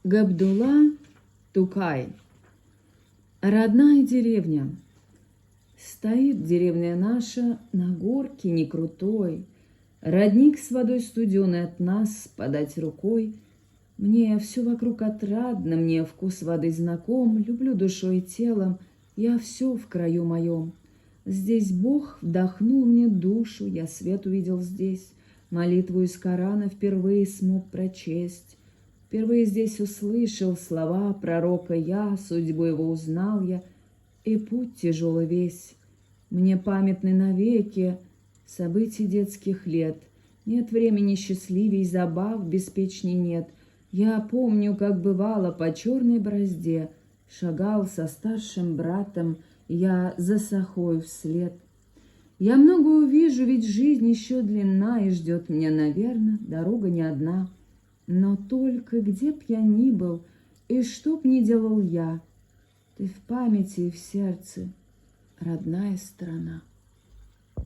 Габдулла Тукай. Родная деревня. Стоит деревня наша на горке не крутой, родник с водой студеной от нас подать рукой. Мне все вокруг отрадно, мне вкус воды знаком, люблю душой и телом, я все в краю моем. Здесь Бог вдохнул мне душу, я свет увидел здесь, молитву из Корана впервые смог прочесть. Впервые здесь услышал слова пророка я, судьбу его узнал я, и путь тяжелый весь. Мне памятны навеки событий детских лет. Нет времени счастливей, забав беспечней нет. Я помню, как бывало по черной борозде шагал со старшим братом я за сахой вслед. Я много увижу, ведь жизнь еще длинна, и ждет меня, наверно, дорога не одна. Но только где б я ни был, и что б ни делал я, ты в памяти и в сердце, родная страна.